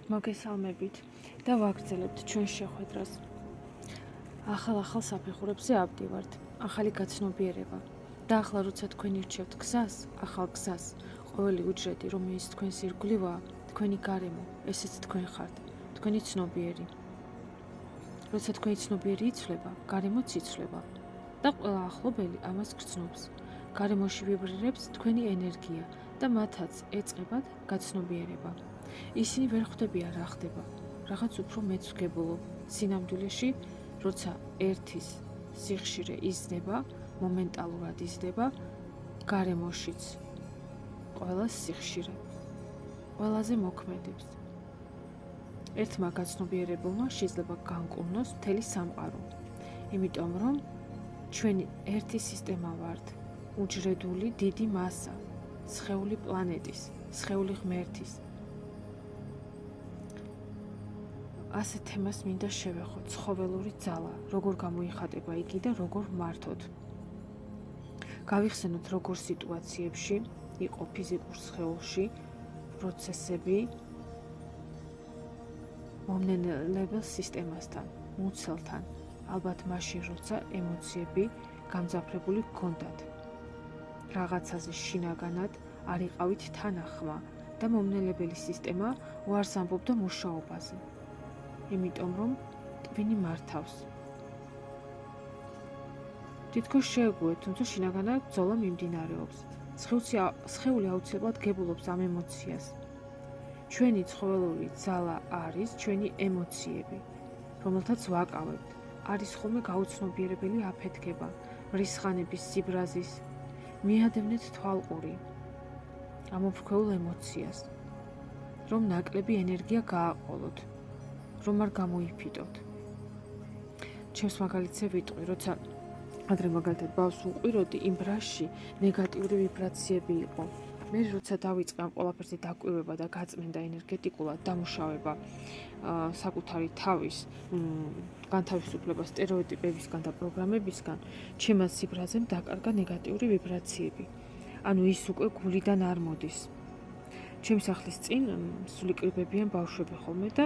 მოგესალმებით და ვაგრძელებთ ჩვენ შეხვედრას. ახალ საფეხურებზე ავდივართ, ახალი გაცნობიერება. და ახლა როცა თქვენ ირჩევთ გზას, ახალ გზას, ყოველი უჯრედი, რომელიც თქვენს ირგვლივაა, თქვენი გარემო, ესეც თქვენ ხართ, თქვენი ცნობიერი. როცა თქვენი ცნობიერი იცვლება, გარემოც იცვლება და ყველა ახლობელი ამას გრძნობს. გარემოში ვიბრირებს თქვენი ენერგია და მათაც ეწყებათ გაცნობიერება. ისინი ვერ ხვდებიან რა ხდება, რაღაც უფრო მეცვგებულო. სინამდვილეში, როცა ერთის სიხშირე იზრდება, მომენტალურად იზრდება, გარემოშიც ყველა სიხშირე ყველაზე მოქმედებს. ერთმა გაცნობიერებულმა შეიძლება განკურნოს მთელი სამყარო, იმიტომ რომ ჩვენი ერთი სისტემა ვართ, უჯრედული დიდი მასა, სხეული პლანეტის, სხეული ღმერთის. ასეთ თემას მინდა შევეხოთ, ცხოველური ძალა, როგორ გამოიხატება იგი და როგორ ვმართოთ. გავიხსენოთ, როგორ სიტუაციებში იყო ფიზიკურ სხეულში პროცესები მომნელებელ სისტემასთან, მუცელთან, ალბათ მაშინ, როცა ემოციები გამძაფრებული ჰქონდათ. რაღაცაზე შინაგანად არ იყავით თანახმა და მომნელებელი სისტემა უარს ამბობდა მუშაობაზე. იმიტომ რომ ტვინი მართავს. თითქოს შეეგუეთ, თუმცა შინაგანად ბრძოლა მიმდინარეობს. სხეული აუცილებლად გებულობს ამ ემოციას. ჩვენი ცხოველური ძალა არის ჩვენი ემოციები, რომელთაც ვაკავებთ. არის ხოლმე გაუცნობიერებელი აფეთქება, რისხანების, სიბრაზის. მიადევნეთ თვალყური ამოფრქვეულ ემოციას, რომ ნაკლები ენერგია გააყოლოთ, რომ არ გამოიფიტოთ. ჩემს მაგალითზე ვიტყვი, როცა ადრე მაგალითად ბავშვს უყვიროდი, იმ ბრაშში ნეგატიური ვიბრაციები იყო. მე როცა დავიწყე ამ ყველაფერზე დაკვირვება და გაწმენდა ენერგეტიკულად დამუშავება საკუთარი თავის განთავისუფლება სტერეოტიპებისგან და პროგრამებისგან, ჩემს სიბრაზემ დაკარგა ნეგატიური ვიბრაციები. ანუ ის უკვე გულიდან არ მოდის. ჩემს სახლის წინ სული კრიბებიან ბავშვები ხოლმე და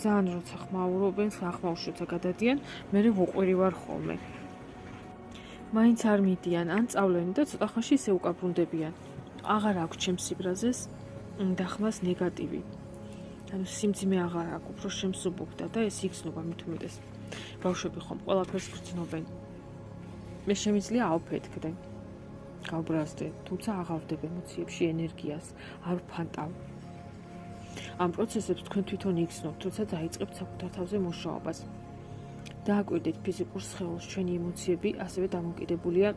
ძალიან როცა ხმაურობენ, ახმაურში როცა გადადიან, მე ვუყვირი ვარ ხოლმე. მაინც არ მიდიან, ან წავლენ და ცოტა ხანში ისე უკაბრუნდებიან. აღარ აქვს ჩემს სიბრაზეს დახმას ნეგატივი. ანუ სიმძიმე აღარ აქვს, უფრო შემსუბუქდა და ეს იგრძნობა მით უმეტეს. ბავშვები ხომ ყველაფერს გრძნობენ. მე შემიძლია ავფეთქდე, გავბრაზდე, თუმცა აღარ ვდებ ემოციებში ენერგიას, არ ვფანტავ. ამ პროცესებს თქვენ თვითონ იგრძნობთ, როცა დაიწყებთ საკუთარ თავზე მუშაობას. დააკვირდით ფიზიკურ სხეულს, ჩვენი ემოციები ასევე დამოკიდებულია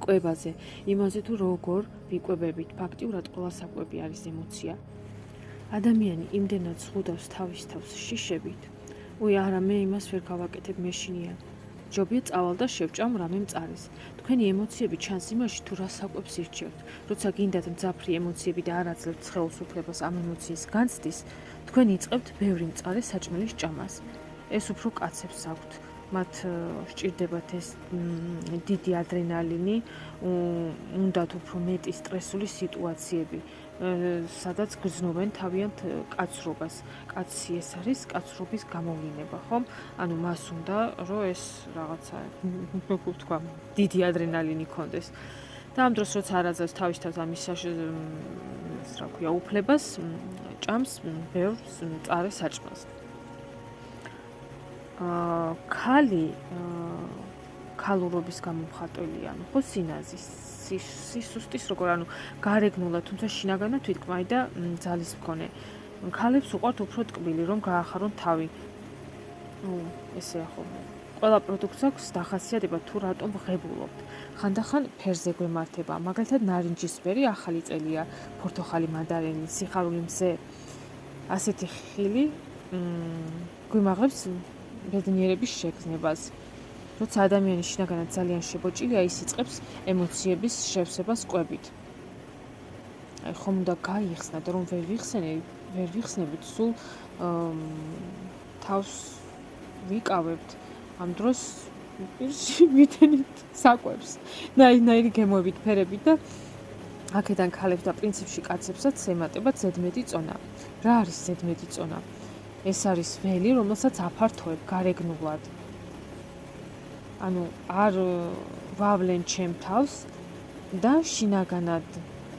კვებაზე, იმაზე თუ როგორ ვიკვებებით. ფაქტიურად ყველა საკვები არის ემოცია. ადამიანი იმდენად ზღუდავს თავის თავს შიშებით, არა, მე იმას ვერ გავაკეთებ, მეშინია. ჯობია წავალ და შევჭამ რამე მწარეს. თქვენი ემოციები ჩანს იმაში, თუ რა საკვებს ირჩევთ. როცა გინდათ მძაფრი ემოციები და არ აძლევთ სხეულს უფლებას ამ ემოციის განცდის, თქვენ იწყებთ ბევრი მწარე საჭმელის ჭამას. ეს უფრო კაცებს აქვთ. მათ სჭირდებათ ეს დიდი ადრენალინი, უნდათ უფრო მეტი სტრესული სიტუაციები, სადაც გრძნობენ თავიანთ კაცრობას. კაცი ეს არის კაცრობის გამოვლინება, ხომ? ანუ მას უნდა, რომ ეს რაღაცა, თქვა, დიდი ადრენალინი ქონდეს. და ამ დროს როცა არ აძლევს თავის თავს ამის რა ქვია, უფლებას, ჭამს ბევრს მწარე საჭმელს. ქალი ქალურობის გამომხატველია, ხო, სინაზის, სისუსტის როგორ, ანუ გარეგნულად, თუმცა შინაგანად თვითკმაი და ძალის მქონე. ქალებს უყვართ უფრო ტკბილი, რომ გაახარონ თავი. ესეა ხოლმე. ყველა პროდუქტს აქვს დახასიათება, თუ რატომ ღებულობთ. ხანდახან ფერზე გვემართება, მაგალითად ნარინჯისფერი ახალი წელია, ფორთოხალი მანდარინი, სიხარული მზე. ასეთი ხილი გვიმაღლებს ბედნიერების შეგრძნებას. როცა ადამიანი შინაგანად ძალიან შებოჭილია, ის იწყებს ემოციების შევსებას კვებით. ხომ უნდა გაიხსნათ, რომ ვერ ვიხსნებით, სულ თავს ვიკავებთ. ამ დროს პირში ვიტენით საკვებს, ნაირი გემოებით, ფერებით და აქედან ქალებს და პრინციპში კაცებსაც ემატება ზედმეტი წონა. რა არის ზედმეტი წონა? ეს არის ველი, რომელსაც აფართოებ გარეგნულად. ანუ არ ვავლენ ჩემ თავს და შინაგანად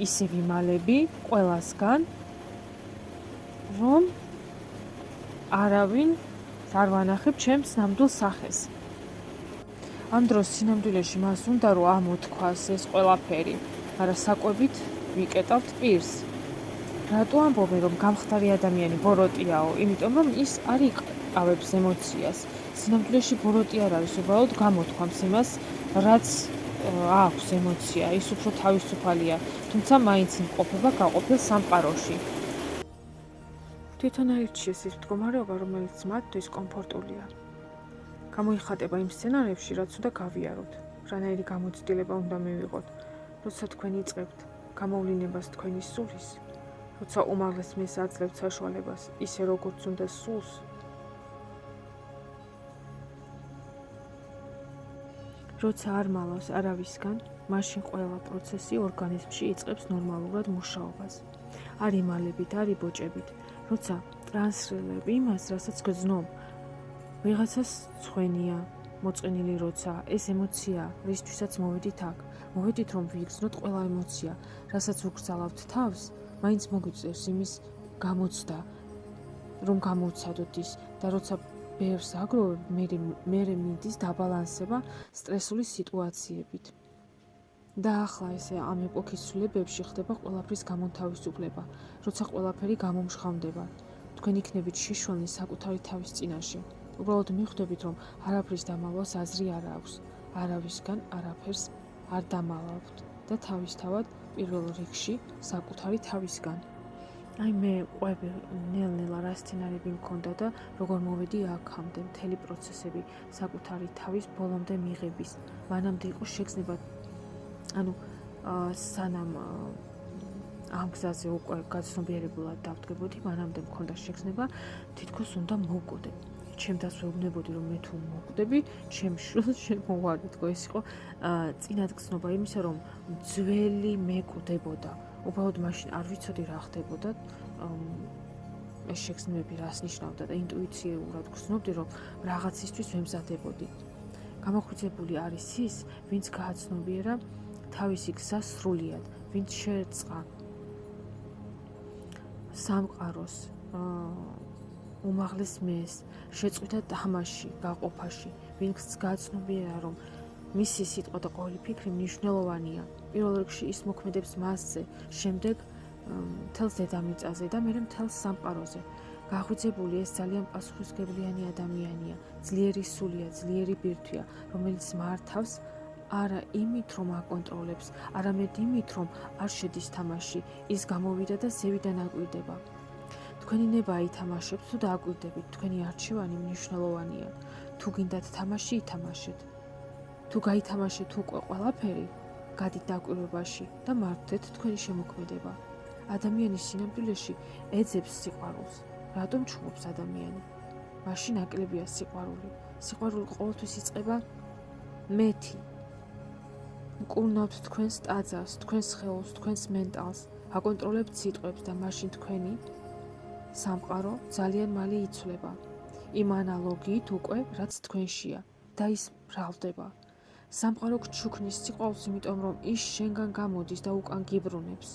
ისე ვიმალები ყველასგან, რომ არავინ არ ვანახებ ჩემს ნამდვილ სახეს. ამ დროს სინამდვილეში მას უნდა რომ ამოთქვას ეს ყველაფერი, არა საკვებით ვიკეტავთ პირს. რატო ამბობენ რომ გამხდარი ადამიანი ბოროტიაო? იმიტომ რომ ის არ იკავებს ემოციას. სინამდვილეში ბოროტი არ არის, უბრალოდ გამოთქვამს იმას, რაც აქვს ემოცია, ის უფრო თავისუფალია, თუმცა მაინც იმყოფება გაყოფილ სამყაროში. თვითონ აირჩიეს ის მდგომარეობა, რომელიც მათთვის კომფორტულია. გამოიხატება იმ სცენარებში, რაც უნდა გავიაროთ, რანაირი გამოცდილება უნდა მივიღოთ, როცა თქვენ იწყებთ გამოვლინებას თქვენი სულის, როცა უმაღლეს მეს აძლევთ საშუალებას, ისე როგორც უნდა სულს. როცა არ მალავს არავისგან, მაშინ ყველა პროცესი ორგანიზმში იწყებს ნორმალურად მუშაობას. არ იმალებით, არ იბოჭებით, როცა ტრანსრელებ იმას, რასაც გრძნობ, ვიღაცას ცხვენია, მოწყენილი როცა, ეს ემოცია, რისთვისაც მოვედით აქ. მოვედით რომ ვიგრძნოთ ყველა ემოცია, რასაც ვუკრძალავთ თავს, მაინც მოგვიწევს იმის გამოცდა, რომ გამოვცადოთ ის და როცა ბევრს აგროვებ, მერე მიდის დაბალანსება სტრესული სიტუაციებით. და ახლა ესე ამ ეპოქის ცვლილებებში ხდება ყველაფრის გამონთავისუფლება, როცა ყველაფერი გამომჟღავნდება. თქვენ იქნებით შიშველი საკუთარი თავის წინაშე. უბრალოდ მიხვდებით, რომ არაფრის დამალვას აზრი არ აქვს, არავისგან არაფერს არ დამალავთ და თავისთავად პირველ რიგში საკუთარი თავისგან. აი მე ყვები ნელ-ნელა რა სცენარები მქონდა და როგორ მოვედი აქამდე მთელი პროცესები საკუთარი თავის ბოლომდე მიღების. მანამდე იყო შეგრძნება, ანუ სანამ ამ გზაზე უკვე გაცნობიერებულად დავდგებოდი, მანამდე მქონდა შეგრძნება, თითქოს უნდა მოვკვდე. ჩემთას ვეუბნებოდი, რომ მე თუ მოვკვდები, ჩემ შვილს შემოვარდო. ეს იყო წინადგცნობა იმისა, რომ ძველი მეკვდებოდა. უბრალოდ მაშინ არ ვიცოდი რა ხდებოდა, ეს შეგრძნებები რას ნიშნავდა და ინტუიციურად გრძნობდი, რომ რაღაცისთვის ვემზადებოდი. გამოხუცებული არის ის, ვინც გააცნობიერა თავისი გზა სრულიად, ვინც შეერწყა სამყაროს უმაღლეს მეს, შეწყვიტა თამაში, გაყოფაში, ვინც გააცნობიერა, რომ მისი სიტყვა და ყოველი ფიქრი მნიშვნელოვანია. პირველ რიგში ის მოქმედებს მასზე, შემდეგ მთელს დედამიწაზე და მერე მთელს სამყაროზე. გახვიძებული ეს ძალიან პასუხისმგებლიანი ადამიანია, ძლიერი სულია, ძლიერი ბირთვია, რომელიც მართავს არა იმით, რომ აკონტროლებს, არამედ იმით, რომ არ შედის თამაში, ის გამოვიდა და ზევიდან აკვირდება. თქვენი ნება ითამაშებთ თუ დააკვირდებით, თქვენი არჩევანი მნიშვნელოვანია. თუ გინდათ თამაში, ითამაშეთ. თუ გაითამაშეთ უკვე ყველაფერი, გადით დაკვირვებაში და მართეთ თქვენი შემოქმედება. ადამიანის სინამდვილეში ეძებს სიყვარულს. რატომ ჩხუბობს ადამიანი? მაშინ ნაკლებია სიყვარული. სიყვარული ყოველთვის იწყება მეთი. მკურნავთ თქვენს ტაძარს, თქვენს სხეულს, თქვენს მენტალს, აკონტროლებთ სიტყვებს და მაშინ თქვენი სამყარო ძალიან მალე იცვლება. იმ ანალოგიით უკვე, რაც თქვენშია და ის მრავლდება. სამყარო გჩუქნის სიყვარულს, იმიტომ რომ ის შენგან გამოდის და უკან გიბრუნებს.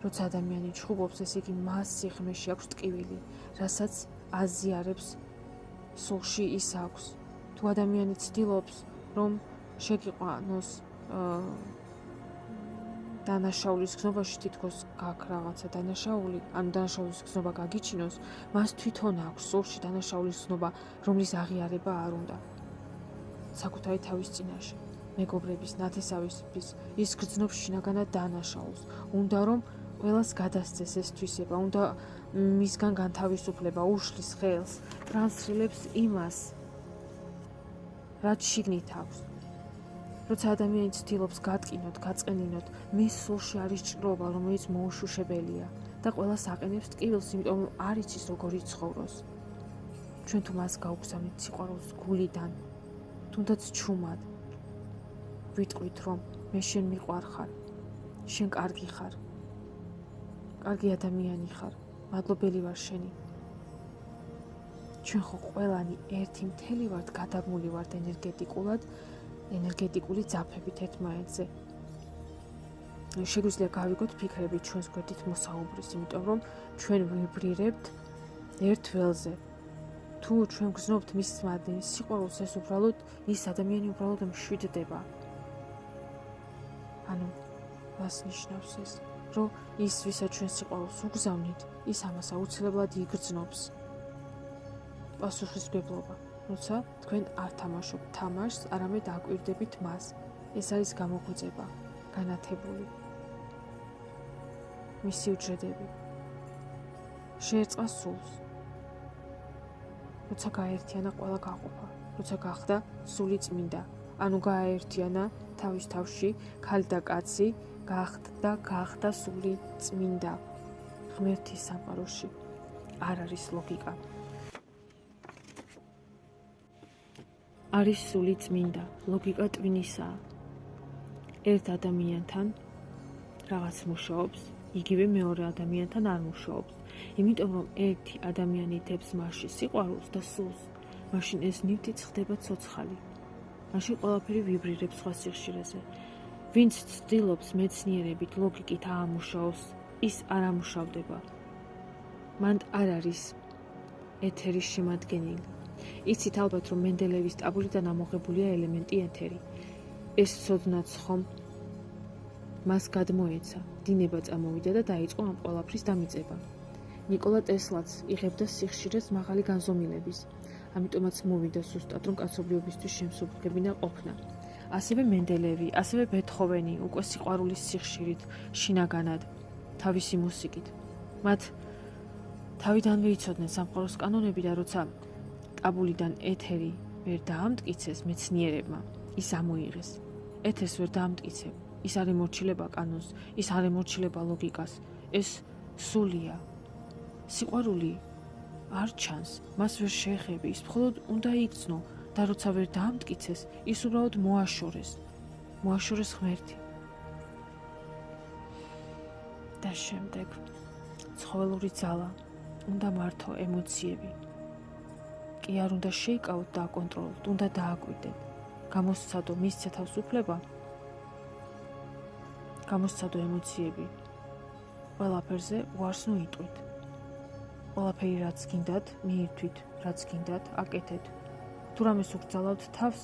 როცა ადამიანი ჩხუბობს, ეს იგი მას სიღრმეში აქვს ტკივილი, რასაც აზიარებს სულში ის აქვს. თუ ადამიანი ცდილობს, რომ შეგიყვანოს დანაშაულის გზნობაში, თითქოს გაქვს რაღაცა დანაშაული, ანუ დანაშაულის გზნობა გაგიჩინოს, მას თვითონ აქვს სულში დანაშაულის გზნობა, რომლის აღიარება არ უნდა. საკუთარი თავის წინაშე, მეგობრების, ნათესავისთვის, ის გრძნობს შინაგანად დანაშაულს. უნდა რომ ყველას გადასცეს ეს თვისება, უნდა მისგან განთავისუფლება, უშლის ხელს, ტრანსრილებს იმას, რაც შიგნით აქვს. როცა ადამიანი ცდილობს გატკინოთ, გაწყენინოთ, მის სულში არის ჭრობა, რომელიც მოუშუშებელია და ყველას აყენებს ტკივილს, იმიტომ რომ არ იცის როგორ იცხოვროს. ჩვენ თუ მას გაუგზავნით სიყვარულს გულიდან, თუნდაც ჩუმად, ვიტყვით, რომ მე შენ მიყვარხარ. შენ კარგი ხარ. კარგი ადამიანი ხარ. მადლობელი ვარ შენი. ჩვენ ხო ყველანი ერთი მთელი ვართ, გადაბმული ვართ ენერგეტიკული ძაფებით ერთმანეთზე. შეგვიძლია გავიგოთ ფიქრები ჩვენს გვერდით მოსაუბრის, იმიტომ რომ ჩვენ ვიბრირებთ ერთ ველზე. თუ ჩვენ გრძნობთ მის მადნის სიყვარულს, ის ადამიანი უბრალოდ მშვიდდება. ანუ რას ნიშნავს ეს? რომ ის, ვისაც ჩვენ სიყვარულს უგზავნით, ის ამას აუცილებლად იგრძნობს. პასუხისმგებლობა. როცა თქვენ არ თამაშობთ თამაშს, არამედ აკვირდებით მას. ეს არის გამოღვიძება, განათებული. მისი უჯრედები. შეერწყა სულს. როცა გააერთიანა ყველა გაყოფა, როცა გახდა სული წმინდა, ანუ გააერთიანა თავის თავში ქალი და კაცი, გახდა სული წმინდა. ღმერთის სამყაროში არ არის ლოგიკა. არის სული წმინდა, ლოგიკა ტვინისაა. ერთ ადამიანთან რაღაც მუშაობს, იგივე მეორე ადამიანთან არ მუშაობს. იმიტომ რომ ერთი ადამიანი დებს მასში სიყვარულს და სულს, მაშინ ეს ნივთიც ხდება ცოცხალი. მაშინ ყველაფერი ვიბრირებს სხვა სიხშირეზე. ვინც ცდილობს მეცნიერებით, ლოგიკით აამუშაოს, ის არ ამუშავდება. მან არ არის ეთერის შემადგენელი. იცით ალბათ, რომ მენდელეევის ტაბულიდან ამოღებულია ელემენტი ეთერი. ეს ცოდნაც ხომ მას გადმოეცა, დინება წამოვიდა და დაიწყო ამ ყველაფრის დამიწება. ნიკოლა ტესლაც იღებდა სიხშირეს მაღალი განზომილების, ამიტომაც მოვიდა სუსტად, რომ კაცობრიობისთვის შემსუბუქებინა ყოფნა. ასევე მენდელევი, ასევე ბეთჰოვენი უკვე სიყვარულის სიხშირით, შინაგანად, თავისი მუსიკით. მათ თავიდანვე იცოდნენ სამყაროს კანონები და როცა ტაბულიდან ეთერი ვერ დაამტკიცეს მეცნიერებმა, ის ამოიღეს. ეთერს ვერ დაამტკიცებ, ის არ ემორჩილება კანონს, ის არ ემორჩილება ლოგიკას, ეს სულია. სიყვარული არ ჩანს, მას ვერ შეეხები, ის მხოლოდ უნდა იგრძნო და როცა ვერ დაამტკიცეს, ის უბრალოდ მოაშორეს ღმერთი. და შემდეგ ცხოველური ძალა, უნდა მართო ემოციები. კი არ უნდა შეიკავოთ და აკონტროლოთ, უნდა დააკვირდეთ. გამოსცადო მისცე თავისუფლება, გამოსცადო ემოციები. ყველაფერზე უარს ნუიტყვით. ყველაფერი რაც გინდათ, მიირთვით, რაც გინდათ, აკეთეთ. თუ რამეს უგრძალავთ თავს,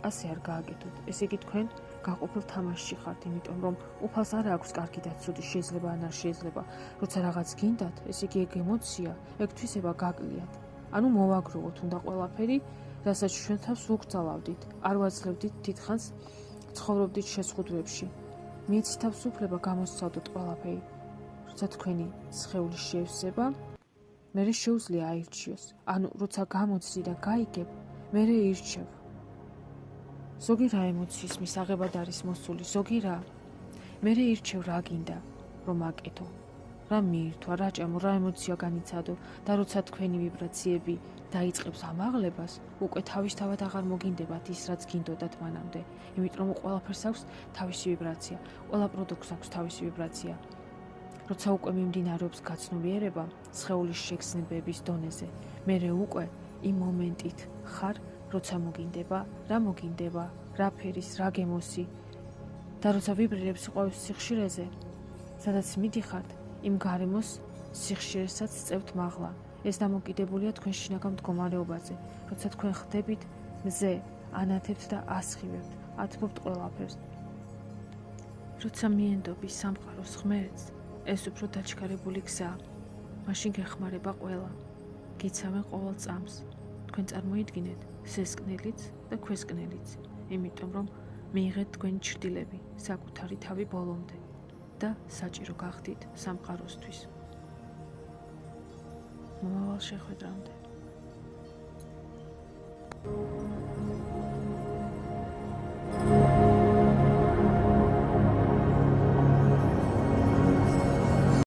ასე არ გააკეთოთ. ესე იგი თქვენ გაყოფილ თამაშში ხართ, იმიტომ რომ უფალს არ აქვს კარგი და ცუდი, შეიძლება ან არ შეიძლება. როცა რაღაც გინდათ, ესე იგი ეგ ემოცია, ეგ თვისება გაკლიათ. ანუ მოვაგროვოთ უნდა ყველაფერი, რასაც ჩვენ თავს უგრძალავდით, არ ვაძლევდით თითქოს ცხოვრობდით შეზღუდვებში. მიეცით თავისუფლება გამოსცადოთ ყველაფერი. როცა თქვენი სხეული შეევსება, მერე შეუძლია აირჩიოს. ანუ როცა გამოცდი და გაიგებ, მერე ირჩევ. ზოგი რა ემოციის მისაღებად არის მოსული, ზოგი რა. მერე ირჩევ რა გინდა, რომ აკეთო. რა მიირთვა, რა ჭამო, რა ემოცია განიცადო და როცა თქვენი ვიბრაციები დაიწყებს ამაღლებას, უკვე თავისთავად აღარ მოგინდებათ ის, რაც გინდოდათ მანამდე. იმიტომ რომ ყველაფერს აქვს თავისი ვიბრაცია, ყველა პროდუქტს აქვს თავისი ვიბრაცია. როცა უკვე მიმდინარეობს გაცნობიერება სხეულის შეგრძნებების დონეზე, მერე უკვე იმ მომენტით ხარ, როცა მოგინდება, რა ფერის, რა გემოსი და როცა ვიბრირებს სიყვარულის სიხშირეზე, სადაც მიდიხართ, იმ გარემოს სიხშირესაც წევთ მაღლა. ეს დამოკიდებულია თქვენ შინაგან მდგომარეობაზე. როცა თქვენ ხდებით მზე, ანათებთ და ასხივებთ, ათბობთ ყველაფერს. როცა მიენდობი სამყაროს ღმერთს, ეს უფრო დაჩქარებული გზაა. მაშინ გეხმარება ყველა. გიცავენ ყოველ წამს. თქვენ წარმოიდგინეთ სესკნელიც და ქვესკნელიც, იმიტომ რომ მიიღეთ თქვენი ჩრდილები საკუთარი თავი ბოლომდე და საჭირო გახდით სამყაროსთვის. მომავალ შეხვედრამდე.